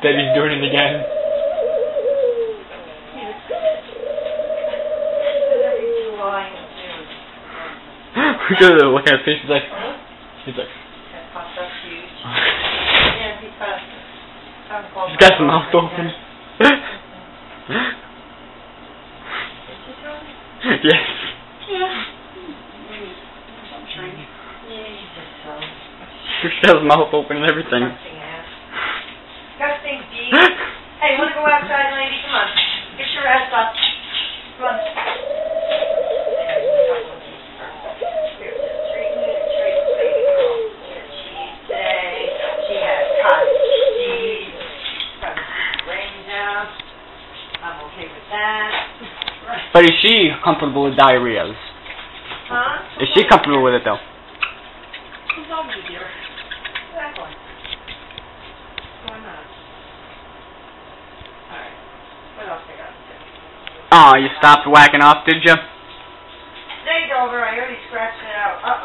Debbie's doing it again. Look at her, look at her face. She's like, That popped up huge. Yeah, he's got his mouth open. Yes. She's got his mouth open and everything. Disgusting bee. Hey, you wanna go outside, lady? Come on. Get your ass up. Come on. I'm okay with that. But is she comfortable with diarrheas? Huh? Is she comfortable with it though? Who's over with you? Exactly. Why not? Alright. What else I got to do? Oh, you stopped whacking off, did you?